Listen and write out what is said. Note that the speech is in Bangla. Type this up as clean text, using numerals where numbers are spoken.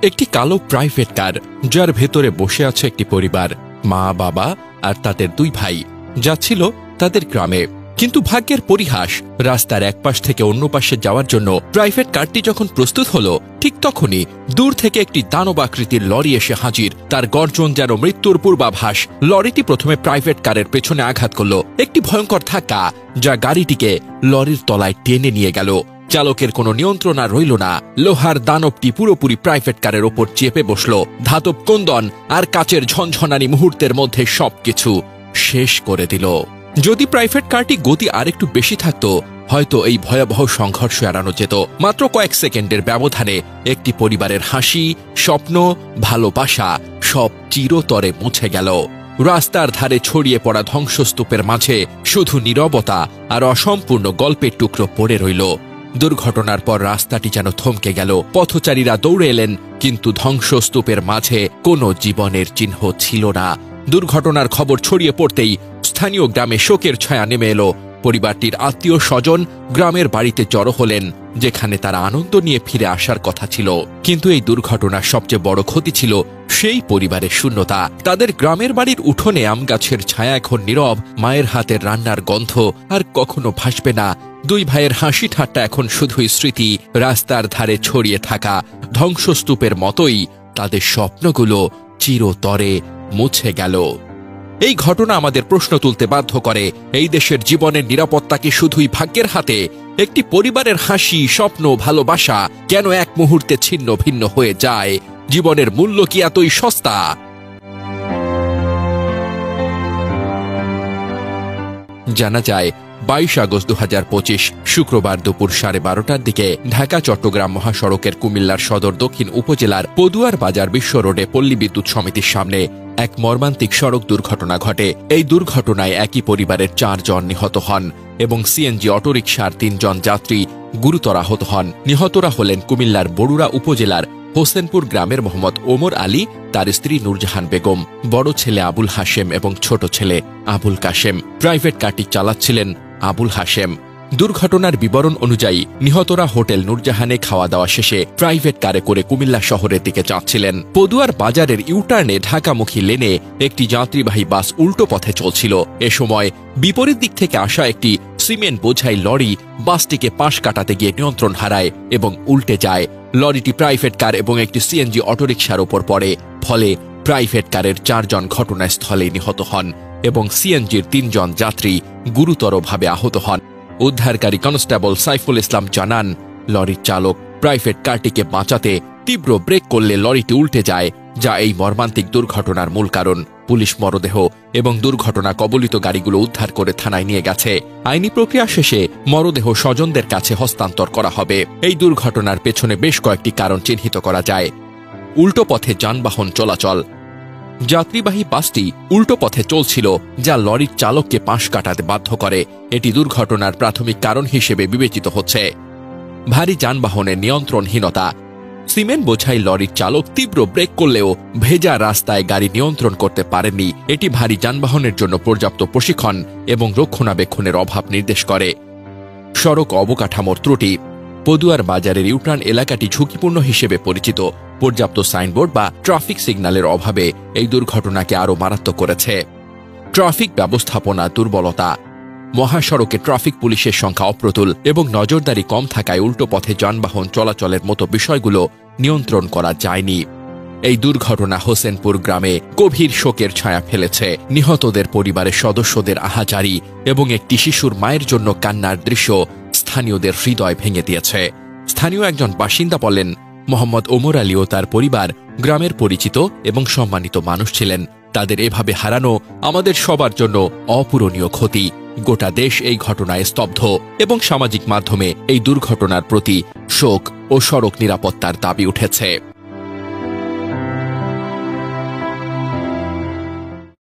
একটি কালো প্রাইভেট কার, যার ভেতরে বসে আছে একটি পরিবার, মা, বাবা আর তাদের 2 ভাই, যাচ্ছিল তাদের গ্রামে। কিন্তু ভাগ্যের পরিহাস, রাস্তার এক পাশ থেকে অন্য পাশে যাওয়ার জন্য প্রাইভেট কারটি যখন প্রস্তুত হলো, ঠিক তখনই দূর থেকে একটি দানবাকৃতির লরি এসে হাজির। তার গর্জন যেন মৃত্যুর পূর্বাভাস। লরিটি প্রথমে প্রাইভেট কারের পেছনে আঘাত করল, একটি ভয়ঙ্কর ধাক্কা যা গাড়িটিকে লরির তলায় টেনে নিয়ে গেল। চালকের কোনো নিয়ন্ত্রণ আর রইল না। লোহার দানবটি পুরোপুরি প্রাইভেট কারের ওপর চেপে বসল। ধাতব কন্দন আর কাচের ঝনঝনানি মুহূর্তের মধ্যে সবকিছু শেষ করে দিল। যদি প্রাইভেট কারটি গতি আরেকটু বেশি থাকত, হয়তো এই ভয়াবহ সংঘর্ষ এড়ানো যেত। মাত্র কয়েক সেকেন্ডের ব্যবধানে একটি পরিবারের হাসি, স্বপ্ন, ভালোবাসা সব চিরতরে মুছে গেল। রাস্তার ধারে ছড়িয়ে পড়া ধ্বংসস্তূপের মাঝে শুধু নীরবতা আর অসম্পূর্ণ গল্পের টুকরো পড়ে রইল। দুর্ঘটনার পর রাস্তাটি যেন থমকে গেল। পথচারীরা দৌড়ে এলেন, কিন্তু ধ্বংসস্তূপের মাঝে কোনো জীবনের চিহ্ন ছিল না। দুর্ঘটনার খবর ছড়িয়ে পড়তেই স্থানীয় গ্রামে শোকের ছায়া নেমে এলো। পরিবারটির আত্মীয় স্বজন গ্রামের বাড়িতে জড়ো হলেন, যেখানে তারা আনন্দ নিয়ে ফিরে আসার কথা ছিল। কিন্তু এই দুর্ঘটনার সবচেয়ে বড় ক্ষতি ছিল সেই পরিবারের শূন্যতা। তাদের গ্রামের বাড়ির উঠোনে আম গাছের ছায়া এখন নীরব, মায়ের হাতের রান্নার গন্ধ আর কখনো ভাসবে না। 2 ভাইয়ের হাসি ঠাট্টা এখন শুধুই স্মৃতি। রাস্তার ধারে ছড়িয়ে থাকা ধ্বংসস্তূপের মতোই তাদের স্বপ্নগুলো চিরতরে মুছে গেল। এই ঘটনা আমাদের প্রশ্ন তুলতে বাধ্য করে, এই দেশের জীবনের নিরাপত্তা কি শুধুই ভাগ্যের হাতে? একটি পরিবারের হাসি, স্বপ্ন, ভালোবাসা কেন এক মুহূর্তে ছিন্ন ভিন্ন হয়ে যায়? জীবনের মূল্য কি এতই সস্তা? জানা যায় 22 আগস্ট 2025 শুক্রবার দুপুর 12:30টার দিকে ঢাকা চট্টগ্রাম মহাসড়কের কুমিল্লার সদর দক্ষিণ উপজেলার পদুয়ার বাজার বিশ্ব রোডে পল্লী বিদ্যুৎ সমিতির সামনে এক মর্মান্তিক সড়ক দুর্ঘটনা ঘটে। এই দুর্ঘটনায় একই পরিবারের 4 জন নিহত হন এবং সিএনজি অটোরিকশার 3 জন যাত্রী গুরুতর আহত হন। নিহতরা হলেন কুমিল্লার বরুড়া উপজেলার হোসেনপুর গ্রামের মোহাম্মদ ওমর আলী, তার স্ত্রী নূরজাহান বেগম, বড় ছেলে আবুল হাশেম এবং ছোট ছেলে আবুল কাশেম। প্রাইভেট কারটি চালাচ্ছিলেন আবুল হাশেম। দুর্ঘটনার বিবরণ অনুযায়ী নিহতরা হোটেল নূরজাহানে খাওয়া দাওয়া শেষে প্রাইভেট কারে করে কুমিল্লা শহরের দিকে যাচ্ছিলেন। পদুয়ার বাজারের ইউটার্নে ঢাকামুখী লেনে একটি যাত্রীবাহী বাস উল্টো পথে চলছিল। এ সময় বিপরীত দিক থেকে আসা একটি সিমেন্ট বোঝাই লরি বাসটিকে পাশ কাটাতে গিয়ে নিয়ন্ত্রণ হারায় এবং উল্টে যায়। লরিটি প্রাইভেট কার এবং একটি সিএনজি অটোরিকশার ওপর পড়ে। ফলে প্রাইভেট কারের 4 জন ঘটনাস্থলে নিহত হন এবং সিএনজির 3 জন যাত্রী গুরুতরভাবে আহত হন। উদ্ধারকারী কনস্টেবল সাইফুল ইসলাম জানান, লরির চালক প্রাইভেট কারটিকে বাঁচাতে তীব্র ব্রেক করলে লরিটি উল্টে যায়, যা এই মর্মান্তিক দুর্ঘটনার মূল কারণ। পুলিশ মরদেহ এবং দুর্ঘটনা কবলিত গাড়িগুলো উদ্ধার করে থানায় নিয়ে গেছে। আইনি প্রক্রিয়া শেষে মরদেহ স্বজনদের কাছে হস্তান্তর করা হবে। এই দুর্ঘটনার পেছনে বেশ কয়েকটি কারণ চিহ্নিত করা যায়। উল্টো পথে যানবাহন চলাচল। যাত্রীবাহী বাসটি উল্টো পথে চলছিল, যা লরির চালককে পাশ কাটাতে বাধ্য করে। এটি দুর্ঘটনার প্রাথমিক কারণ হিসেবে বিবেচিত হচ্ছে। ভারী যানবাহনের নিয়ন্ত্রণহীনতা। সিমেন্ট বোঝাই লরির চালক তীব্র ব্রেক করলেও ভেজা রাস্তায় গাড়ি নিয়ন্ত্রণ করতে পারেননি। এটি ভারী যানবাহনের জন্য পর্যাপ্ত প্রশিক্ষণ এবং রক্ষণাবেক্ষণের অভাব নির্দেশ করে। সড়ক অবকাঠামোর ত্রুটি। পদুয়ার বাজারের ইউটার্ন এলাকাটি ঝুঁকিপূর্ণ হিসেবে পরিচিত। পর্যাপ্ত সাইনবোর্ড বা ট্রাফিক সিগন্যালের অভাবে এই দুর্ঘটনাকে আরও মারাত্মক করেছে। ট্রাফিক ব্যবস্থাপনা দুর্বলতা। মহাসড়কে ট্রাফিক পুলিশের সংখ্যা অপ্রতুল এবং নজরদারি কম থাকায় উল্টো পথে যানবাহন চলাচলের মতো বিষয়গুলো নিয়ন্ত্রণ করা যায়নি। এই দুর্ঘটনা হোসেনপুর গ্রামে গভীর শোকের ছায়া ফেলেছে। নিহতদের পরিবারের সদস্যদের আহাজারি এবং একটি শিশুর মায়ের জন্য কান্নার দৃশ্য স্থানীয়দের হৃদয় ভেঙে দিয়েছে। স্থানীয় একজন বাসিন্দা বলেন, মোহাম্মদ ওমর আলী ও তার পরিবার গ্রামের পরিচিত এবং সম্মানিত মানুষ ছিলেন। তাদের এভাবে হারানো আমাদের সবার জন্য অপূরণীয় ক্ষতি। গোটা দেশ এই ঘটনায় স্তব্ধ এবং সামাজিক মাধ্যমে এই দুর্ঘটনার প্রতি শোক ও সড়ক নিরাপত্তার দাবি উঠেছে।